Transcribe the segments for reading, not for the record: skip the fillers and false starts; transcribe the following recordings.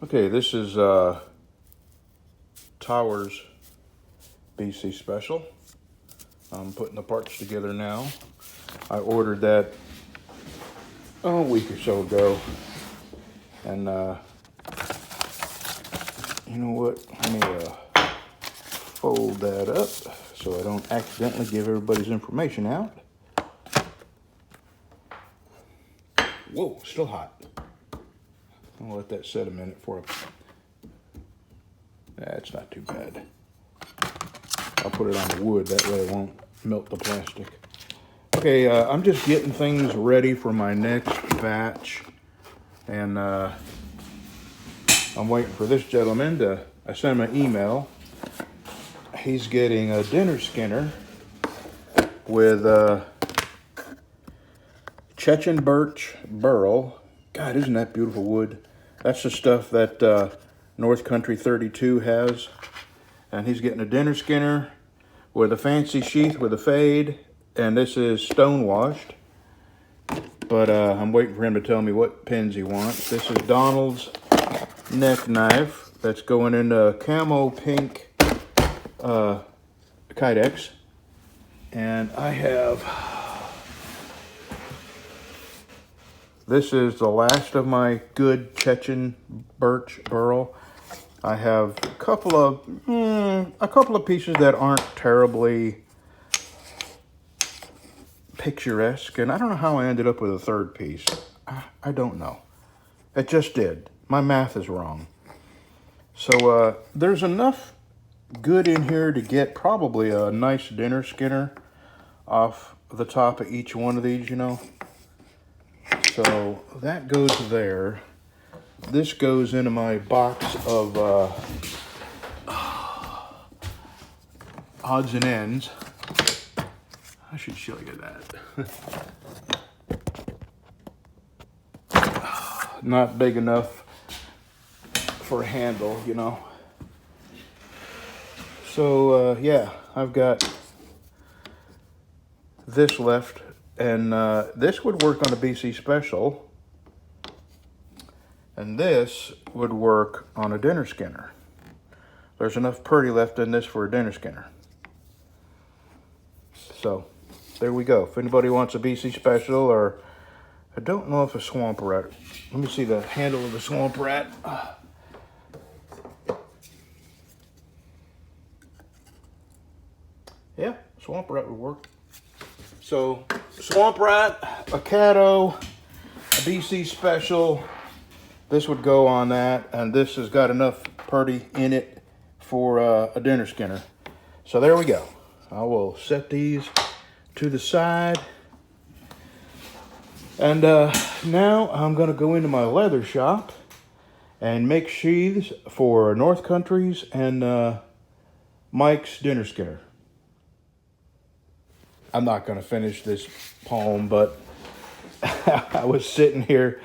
Okay, this is Towers BC Special. I'm putting the parts together now. I ordered that a week or so ago. And you know what? Let me fold that up so I don't accidentally give everybody's information out. Whoa, still hot. I'll let that set a minute for it. That's not too bad. I'll put it on the wood, that way it won't melt the plastic. Okay, I'm just getting things ready for my next batch. And I'm waiting for this gentleman to, I sent him an email. He's getting a dinner skinner with Chechen birch burl. God, isn't that beautiful wood? That's the stuff that North Country 32 has. And he's getting a dinner skinner with a fancy sheath with a fade. And this is stone washed. But I'm waiting for him to tell me what pins he wants. This is Donald's neck knife. That's going into camo pink Kydex. And I have... This is the last of my good Chechen birch burl. I have a couple of pieces that aren't terribly picturesque, and I don't know how I ended up with a third piece. I don't know. It just did. My math is wrong. So there's enough good in here to get probably a nice dinner skinner off the top of each one of these, you know. So that goes there. This goes into my box of odds and ends. I should show you that. Not big enough for a handle, you know. So yeah, I've got this left. And this would work on a BC Special. And this would work on a dinner skinner. There's enough purdy left in this for a dinner skinner. So, there we go. If anybody wants a BC Special, or I don't know if a Swamp Rat. Let me see the handle of the Swamp Rat. Yeah, Swamp Rat would work. So, Swamp Rat, a Caddo, a BC Special. This would go on that, and this has got enough purdy in it for a dinner skinner. So there we go. I will set these to the side. And now I'm going to go into my leather shop and make sheaths for North Country's and Mike's dinner skinner. I'm not going to finish this poem, but I was sitting here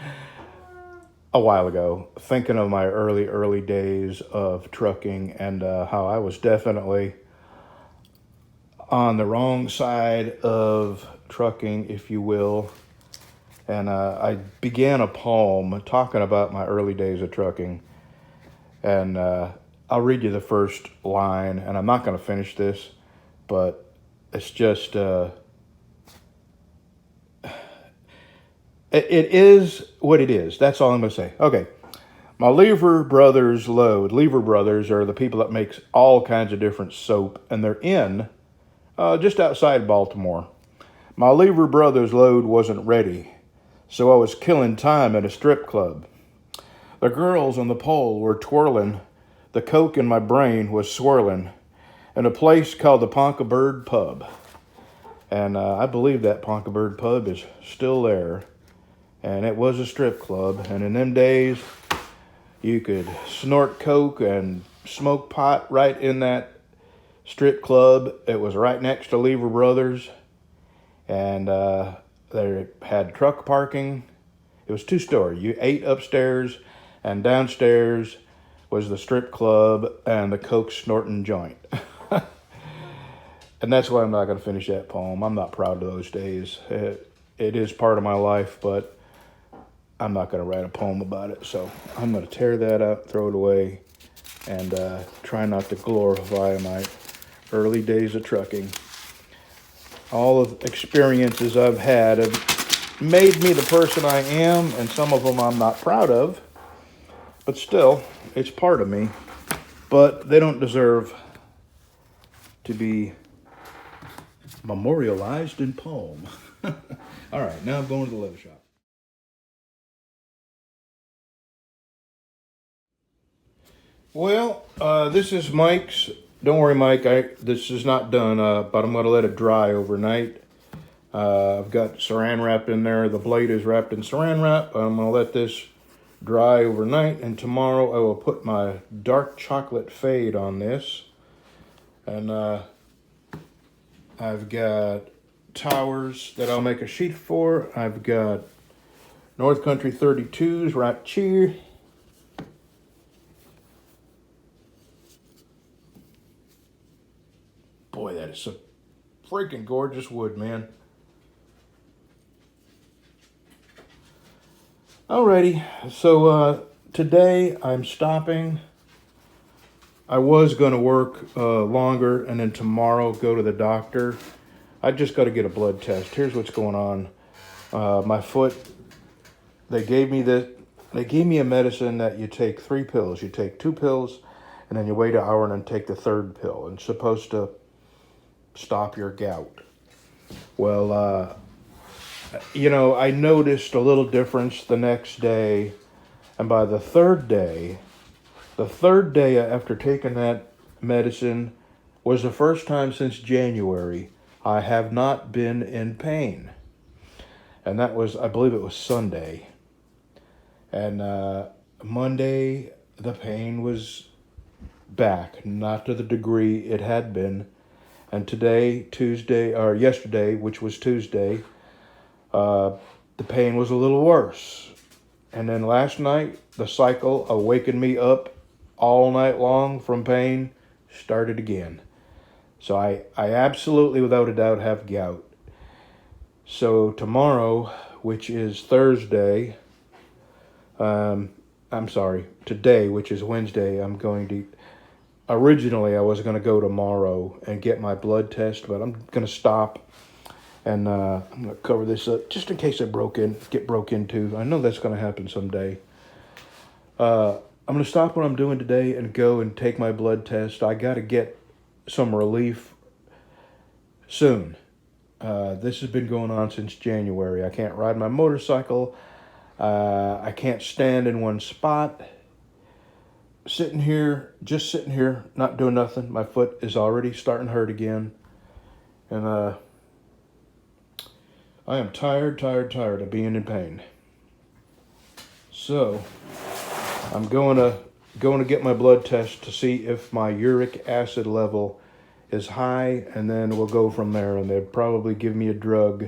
a while ago thinking of my early days of trucking and how I was definitely on the wrong side of trucking, if you will. And I began a poem talking about my early days of trucking. And I'll read you the first line, and I'm not going to finish this, but it's just, it is what it is. That's all I'm going to say. Okay. My Lever Brothers load. Lever Brothers are the people that makes all kinds of different soap, and they're in just outside Baltimore. My Lever Brothers load wasn't ready, so I was killing time at a strip club. The girls on the pole were twirling. The coke in my brain was swirling. In a place called the Ponca Bird Pub. And I believe that Ponca Bird Pub is still there. And it was a strip club. And in them days, you could snort coke and smoke pot right in that strip club. It was right next to Lever Brothers. And they had truck parking. It was two-story. You ate upstairs, and downstairs was the strip club and the coke snorting joint. And that's why I'm not going to finish that poem. I'm not proud of those days. It is part of my life, but I'm not going to write a poem about it. So I'm going to tear that up, throw it away, and try not to glorify my early days of trucking. All of the experiences I've had have made me the person I am, and some of them I'm not proud of, but still, it's part of me. But they don't deserve to be memorialized in poem. All right, now I'm going to the leather shop. Well, this is Mike's. Don't worry, Mike. This is not done, but I'm going to let it dry overnight. I've got saran wrap in there. The blade is wrapped in saran wrap. I'm going to let this dry overnight, and tomorrow I will put my dark chocolate fade on this. And I've got towers that I'll make a sheet for. I've got North Country 32s right here. Boy, that is some freaking gorgeous wood, man. Alrighty, so today I'm stopping. I was going to work longer and then tomorrow go to the doctor. I just got to get a blood test. Here's what's going on. My foot, they gave me a medicine that you take 3 pills. You take 2 pills and then you wait an hour and then take the 3rd pill. And it's supposed to stop your gout. Well, I noticed a little difference the next day, and by the third day after taking that medicine was the first time since January I have not been in pain. And that was, I believe it was Sunday. And Monday, the pain was back, not to the degree it had been. And today, yesterday, which was Tuesday, the pain was a little worse. And then last night, the cycle of waking me up all night long from pain started again. So I absolutely, without a doubt, have gout. So tomorrow, which is Thursday, today, which is Wednesday, originally I was going to go tomorrow and get my blood test, but I'm going to stop. And I'm going to cover this up just in case I get broke into. I know that's going to happen someday. I'm going to stop what I'm doing today and go and take my blood test. I got to get some relief soon. This has been going on since January. I can't ride my motorcycle. I can't stand in one spot. Sitting here, not doing nothing. My foot is already starting to hurt again. And I am tired of being in pain. So I'm going to get my blood test to see if my uric acid level is high, and then we'll go from there. And they'll probably give me a drug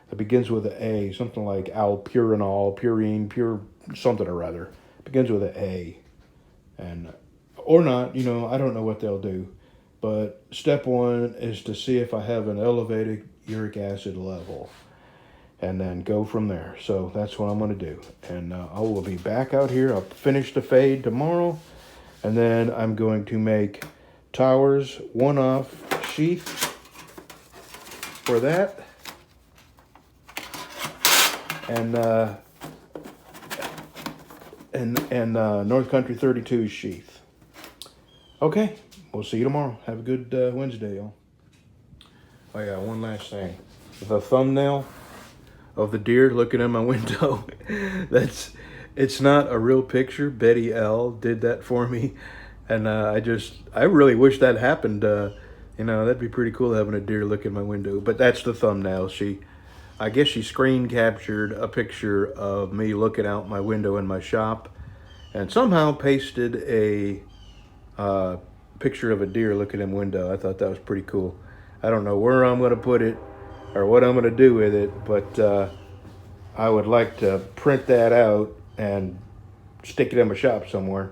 that begins with an A, something like alpurinol, pure something or other. It begins with an A, and or not. I don't know what they'll do. But step 1 is to see if I have an elevated uric acid level, and then go from there. So that's what I'm going to do. And I will be back out here. I'll finish the fade tomorrow, and then I'm going to make Towers one-off sheath for that. And North Country 32 sheath. Okay, we'll see you tomorrow. Have a good Wednesday, y'all. Oh yeah, one last thing. The thumbnail of the deer looking in my window, it's not a real picture. Betty L did that for me, and I really wish that happened. That'd be pretty cool having a deer look in my window. But that's the thumbnail. I guess she screen captured a picture of me looking out my window in my shop, and somehow pasted a picture of a deer looking in the window. I thought that was pretty cool. I don't know where I'm going to put it or what I'm going to do with it, but I would like to print that out and stick it in my shop somewhere.